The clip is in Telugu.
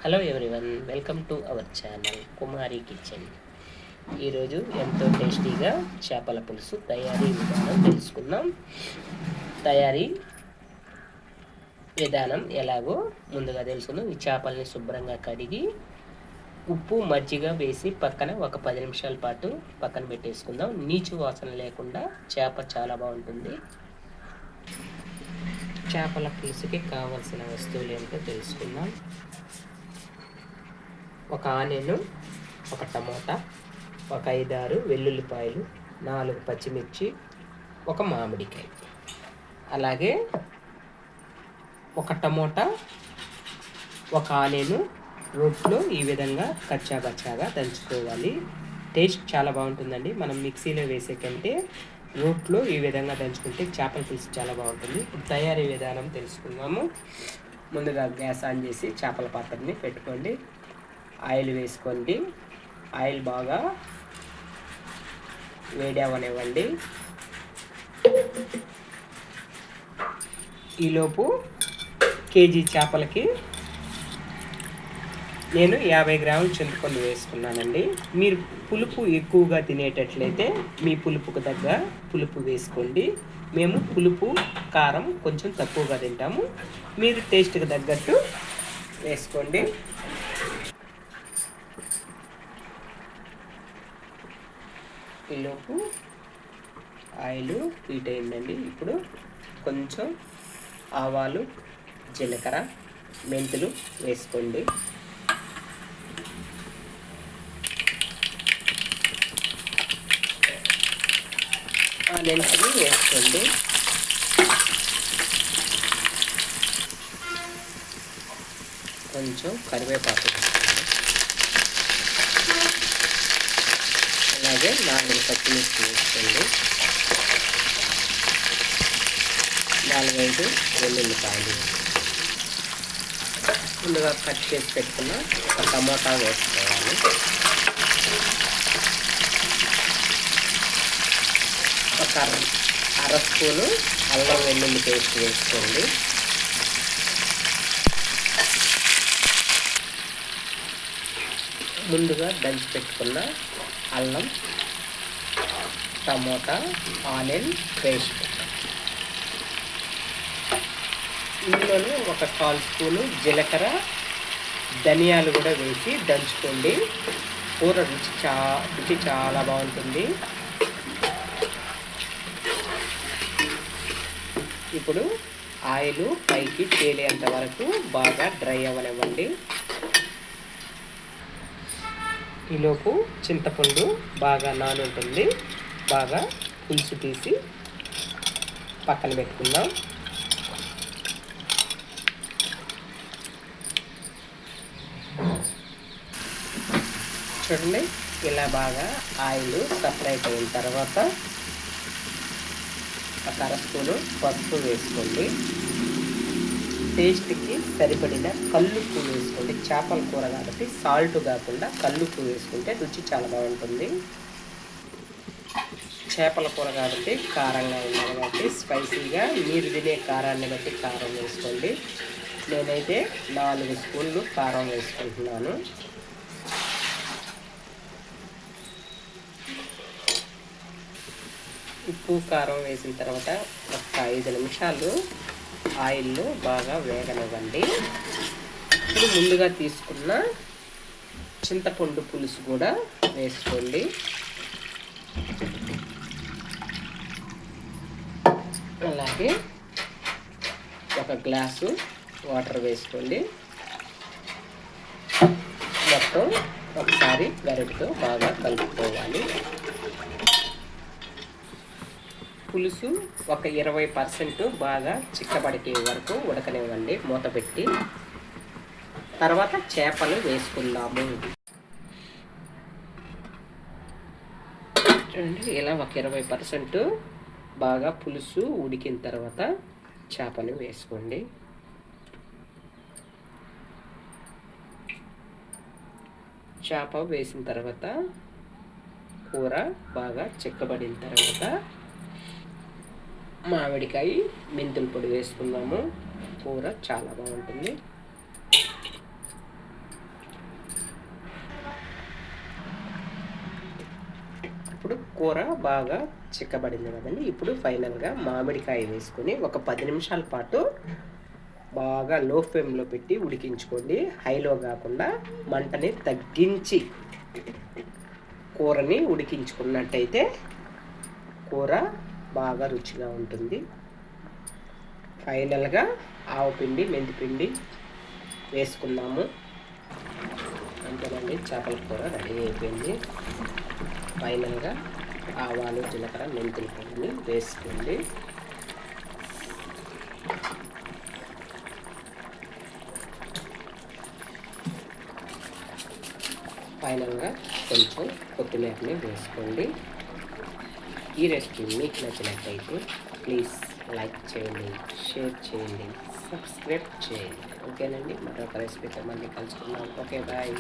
Hello everyone, welcome to our channel Kumari kitchen. ఈరోజు ఎంతో టేస్టీగా చేపల పులుసు తయారీ విధానం తెలుసుకుందాం. తయారీ విధానం ఎలాగో ముందుగా తెలుసుకుందాం. ఈ చేపల్ని శుభ్రంగా కడిగి ఉప్పు మజ్జిగ వేసి పక్కన ఒక 10 నిమిషాల పాటు పక్కన పెట్టేసుకుందాం. నీచు వాసన లేకుండా చేప చాలా బాగుంటుంది. చేపల పులుసుకి కావలసిన వస్తువులు ఏంటో తెలుసుకుందాం. ఒక ఆనియన్, ఒక టమోటా, ఒక 5-6 వెల్లుల్లిపాయలు, 4 పచ్చిమిర్చి, ఒక మామిడికాయ, అలాగే ఒక టమోటా, ఒక ఆనియన్ రోట్లో ఈ విధంగా కచ్చాగా దంచుకోవాలి. టేస్ట్ చాలా బాగుంటుందండి. మనం మిక్సీలో వేసే కంటే రోట్లో ఈ విధంగా దంచుకుంటే చేపల పులుసు చాలా బాగుంటుంది. ఇప్పుడు తయారీ విధానం తెలుసుకుందాము. ముందుగా గ్యాస్ ఆన్ చేసి చేపల పాత్రని పెట్టుకోండి. ఆయిల్ వేసుకోండి. ఆయిల్ బాగా వేడి అవ్వనివ్వండి. ఈలోపు కేజీ చేపలకి నేను 50 గ్రాముల చింతపండు వేసుకున్నానండి. మీరు పులుపు ఎక్కువగా తినేటట్లయితే మీ పులుపుకు తగ్గ పులుపు వేసుకోండి. మేము పులుపు కారం కొంచెం తక్కువగా తింటాము. మీరు టేస్ట్కి తగ్గట్టు వేసుకోండి. ఈలోపు ఆయిల్ హీట్ అయిందండి. ఇప్పుడు కొంచెం ఆవాలు, జీలకర్ర, మెంతులు వేసుకోండి. ఆనియన్స్ వేసుకోండి. కొంచెం కరివేపాకు, అలాగే 4 పచ్చిమిర్చి వేసుకోండి. 4-5 వెల్లుల్లిపాయలు, ముందుగా కట్ చేసి పెట్టుకున్న ఒక టమోటా వేసుకోవాలి. ఒక 1/2 స్పూను అల్లం వెల్లుల్లి పేస్ట్ వేసుకోండి. ముందుగా దంచి పెట్టుకున్న అల్లం, టమోటా, ఆనియన్ పేస్ట్, ఇందులోనే ఒక 1/4 స్పూను జీలకర్ర, ధనియాలు కూడా వేసి దంచుకోండి. కూర రుచి చాలా బాగుంటుంది. ఇప్పుడు ఆయిల్ పైకి తేలేంత వరకు బాగా డ్రై అవ్వనివ్వండి. ఈలోపు చింతపండు బాగా నానుంటుంది. బాగా పులుసు తీసి పక్కన పెట్టుకుందాం. చూడండి, ఇలా బాగా ఆయిల్ సపరేట్ అయిన తర్వాత ఒక 1/2 స్పూను పసుపు వేసుకోండి. టేస్ట్కి సరిపడిన కల్లుప్పు వేసుకోండి. చేపల కూర కాబట్టి సాల్ట్ కాకుండా కల్లుప్పు వేసుకుంటే రుచి చాలా బాగుంటుంది. చేపల కూర కాబట్టి కారంగా ఉండాలి కాబట్టి స్పైసీగా మీరు తినే కారాన్ని బట్టి కారం వేసుకోండి. నేనైతే 4 స్పూన్లు కారం వేసుకుంటున్నాను. ఉప్పు కారం వేసిన తర్వాత ఒక 5 నిమిషాలు ఆయిల్లో బాగా వేగనివ్వండి. ఇప్పుడు ముందుగా తీసుకున్న చింతపండు పులుసు కూడా వేసుకోండి. అలాగే ఒక గ్లాసు వాటర్ వేసుకోండి. మొత్తం ఒకసారి గరిటెతో బాగా కలుపుకోవాలి. పులుసు ఒక 20% బాగా చిక్కబడిపోయే వరకు ఉడకనివ్వండి మూత పెట్టి. తర్వాత చేపలు వేసుకుందాము. చూడండి, ఇలా ఒక 20% బాగా పులుసు ఉడికిన తర్వాత చేపలు వేసుకోండి. చేప వేసిన తర్వాత కూర బాగా చిక్కబడిన తర్వాత మామిడికాయ మెంతుల పొడి వేసుకుందాము. కూర చాలా బాగుంటుంది. ఇప్పుడు కూర బాగా చిక్కబడింది కదండి. ఇప్పుడు ఫైనల్గా మామిడికాయ వేసుకొని ఒక 10 నిమిషాల పాటు బాగా లో ఫ్లేమ్లో పెట్టి ఉడికించుకోండి. హైలో కాకుండా మంటని తగ్గించి కూరని ఉడికించుకున్నట్టయితే కూర బాగా రుచిగా ఉంటుంది. ఫైనల్గా ఆవపిండి, మెంతిపిండి వేసుకున్నాము. అంతేనండి, చేపల కూర రెడీ అయిపోయింది. ఫైనల్గా ఆవాలు, జీలకర్ర, మెంతుల పొడిని వేసుకోండి. ఫైనల్గా కొంచెం కొత్తిమీరని వేసుకోండి. ఈ రెసిపీ మీకు నచ్చినట్లయితే ప్లీజ్ లైక్ చేయండి, షేర్ చేయండి, సబ్స్క్రైబ్ చేయండి. ఓకేనండి, మరొక రెసిపీతో మళ్ళీ కలుసుకుందాం. Okay, bye.